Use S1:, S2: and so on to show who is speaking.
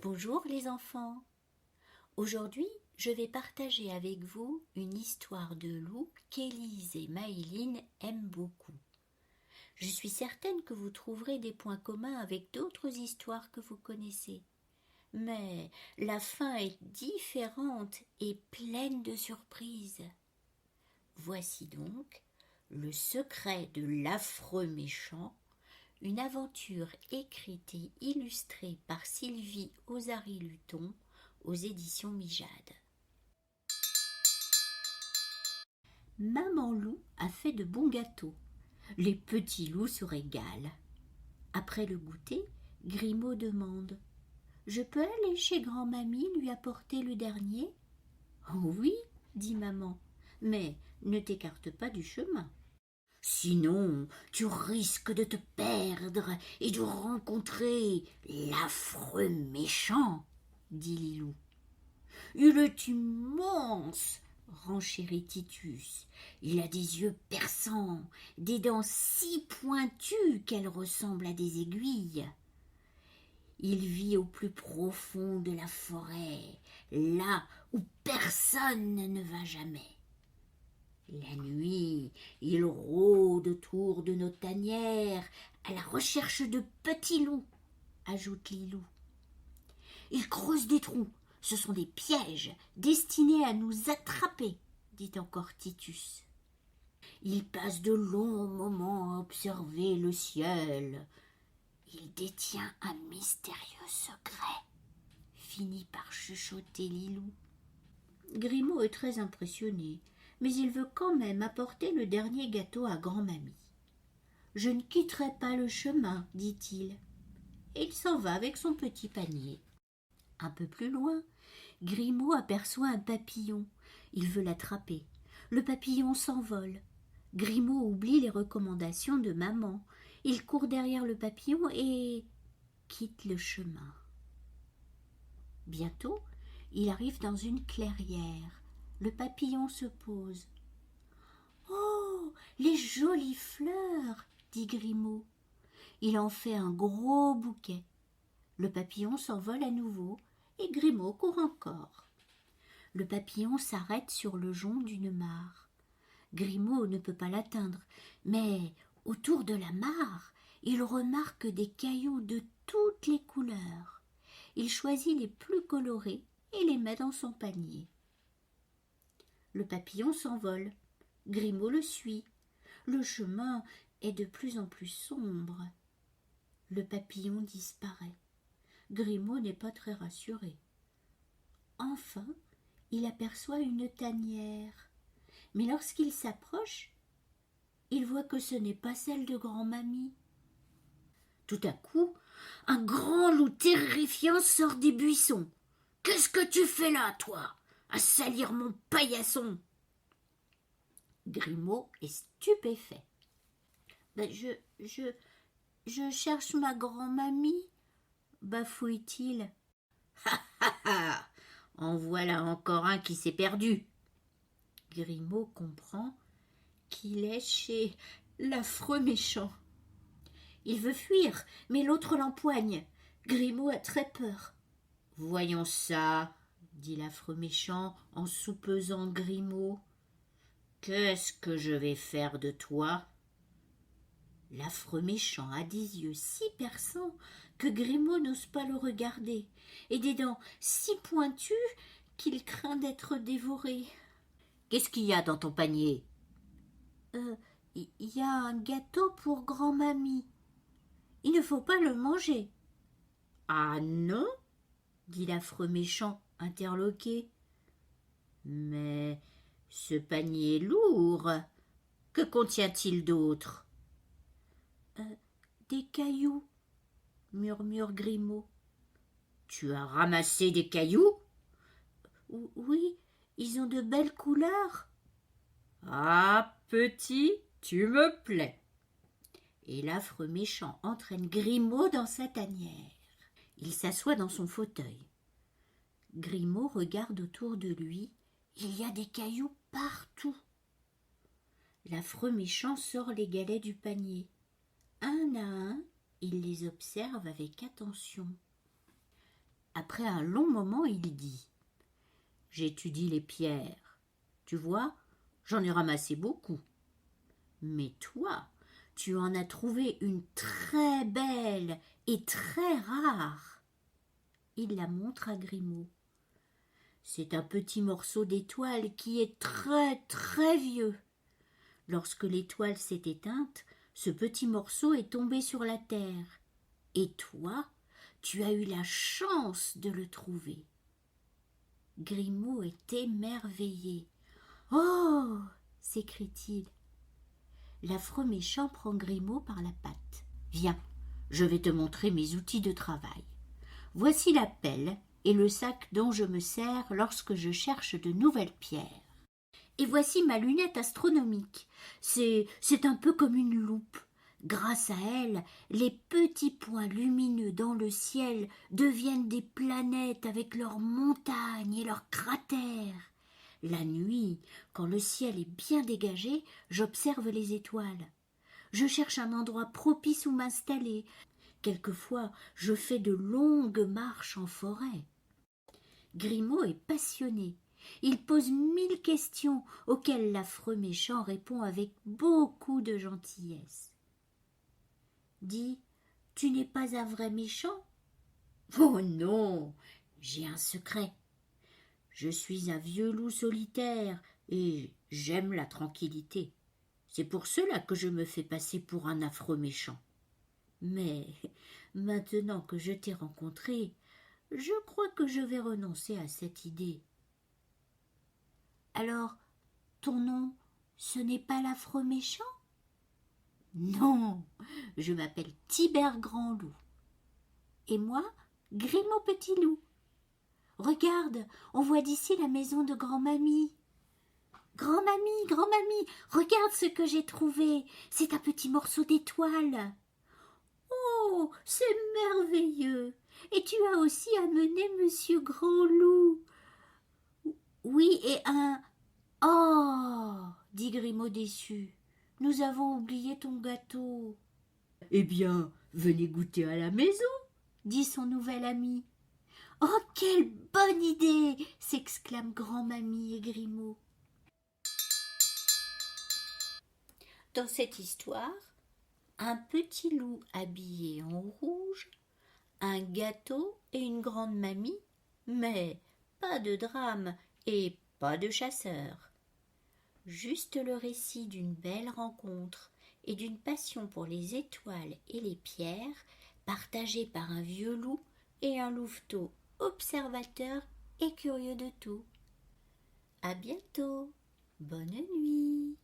S1: Bonjour les enfants. Aujourd'hui, je vais partager avec vous une histoire de loup qu'Élise et Maëline aiment beaucoup. Je suis certaine que vous trouverez des points communs avec d'autres histoires que vous connaissez. Mais la fin est différente et pleine de surprises. Voici donc Le secret de l'affreux méchant, une aventure écrite et illustrée par Sylvie Ozary-Luton aux éditions Mijade. Maman loup a fait de bons gâteaux. Les petits loups se régalent. Après le goûter, Grimaud demande: « Je peux aller chez grand-mamie lui apporter le dernier ?»« Oh oui, dit maman, mais ne t'écarte pas du chemin. Sinon, tu risques de te perdre et de rencontrer l'affreux méchant, dit Lilou. Il est immense, renchérit Titus. Il a des yeux perçants, des dents si pointues qu'elles ressemblent à des aiguilles. Il vit au plus profond de la forêt, là où personne ne va jamais. La nuit, il rôde autour de nos tanières à la recherche de petits loups, ajoute Lilou. Il creuse des trous, ce sont des pièges destinés à nous attraper, dit encore Titus. Il passe de longs moments à observer le ciel. Il détient un mystérieux secret, finit par chuchoter Lilou. Grimaud est très impressionné, mais il veut quand même apporter le dernier gâteau à grand-mamie. « Je ne quitterai pas le chemin, dit-il. Et il s'en va avec son petit panier. Un peu plus loin, Grimaud aperçoit un papillon. Il veut l'attraper. Le papillon s'envole. Grimaud oublie les recommandations de maman. Il court derrière le papillon et quitte le chemin. Bientôt, il arrive dans une clairière. Le papillon se pose. « Oh, les jolies fleurs !» dit Grimaud. Il en fait un gros bouquet. Le papillon s'envole à nouveau et Grimaud court encore. Le papillon s'arrête sur le jonc d'une mare. Grimaud ne peut pas l'atteindre, mais autour de la mare, il remarque des cailloux de toutes les couleurs. Il choisit les plus colorés et les met dans son panier. Le papillon s'envole. Grimaud le suit. Le chemin est de plus en plus sombre. Le papillon disparaît. Grimaud n'est pas très rassuré. Enfin, il aperçoit une tanière. Mais lorsqu'il s'approche, il voit que ce n'est pas celle de grand-mamie. Tout à coup, un grand loup terrifiant sort des buissons. « Qu'est-ce que tu fais là, toi, à salir mon paillasson ?» Grimaud est stupéfait. « Je cherche ma grand-mamie, » bafouille-t-il. « Ha ha ha ! En voilà encore un qui s'est perdu. » Grimaud comprend qu'il est chez l'affreux méchant. Il veut fuir, mais l'autre l'empoigne. Grimaud a très peur. « Voyons ça, » dit l'affreux méchant en soupesant Grimaud. « Qu'est-ce que je vais faire de toi ?» L'affreux méchant a des yeux si perçants que Grimaud n'ose pas le regarder, et des dents si pointues qu'il craint d'être dévoré. « Qu'est-ce qu'il y a dans ton panier ?»« Il y a un gâteau pour grand-mamie. Il ne faut pas le manger. »« Ah non ?» dit l'affreux méchant, interloqué. « Mais ce panier est lourd. Que contient-il d'autre ?»« Des cailloux, » murmure Grimaud. « Tu as ramassé des cailloux ?»« Oui, ils ont de belles couleurs. »« Ah, petit, tu me plais. » Et l'affreux méchant entraîne Grimaud dans sa tanière. Il s'assoit dans son fauteuil. Grimaud regarde autour de lui. Il y a des cailloux partout. L'affreux méchant sort les galets du panier. Un à un, il les observe avec attention. Après un long moment, il dit « J'étudie les pierres. Tu vois, j'en ai ramassé beaucoup. Mais toi, tu en as trouvé une très belle et très rare. » Il la montre à Grimaud. C'est un petit morceau d'étoile qui est très très vieux. Lorsque l'étoile s'est éteinte, ce petit morceau est tombé sur la terre. Et toi, tu as eu la chance de le trouver. Grimaud est émerveillé. « Oh !» s'écrie-t-il. L'affreux méchant prend Grimaud par la patte. « Viens, je vais te montrer mes outils de travail. Voici la pelle et le sac dont je me sers lorsque je cherche de nouvelles pierres. Et voici ma lunette astronomique. C'est un peu comme une loupe. Grâce à elle, les petits points lumineux dans le ciel deviennent des planètes avec leurs montagnes et leurs cratères. La nuit, quand le ciel est bien dégagé, j'observe les étoiles. Je cherche un endroit propice où m'installer. Quelquefois, je fais de longues marches en forêt. » Grimaud est passionné. Il pose 1000 questions auxquelles l'affreux méchant répond avec beaucoup de gentillesse. « Dis, tu n'es pas un vrai méchant ? » ?»« Oh non, j'ai un secret. Je suis un vieux loup solitaire et j'aime la tranquillité. C'est pour cela que je me fais passer pour un affreux méchant. Mais maintenant que je t'ai rencontré, je crois que je vais renoncer à cette idée. »« Alors, ton nom, ce n'est pas l'affreux méchant ? » ?»« Non, je m'appelle Tibère Grand-Loup. Et moi, Grimaud Petit-Loup. Regarde, on voit d'ici la maison de grand-mamie. Grand-mamie, grand-mamie, regarde ce que j'ai trouvé. C'est un petit morceau d'étoile. Oh, c'est merveilleux. Et tu as aussi amené Monsieur Grand-Loup. Oui, et un... Oh, dit Grimaud déçu, nous avons oublié ton gâteau. Eh bien, venez goûter à la maison, dit son nouvel ami. Oh, quelle bonne idée, s'exclament grand-mamie et Grimaud. Dans cette histoire, un petit loup habillé en rouge, un gâteau et une grande mamie, mais pas de drame et pas de chasseur. Juste le récit d'une belle rencontre et d'une passion pour les étoiles et les pierres, partagée par un vieux loup et un louveteau observateur et curieux de tout. À bientôt, bonne nuit.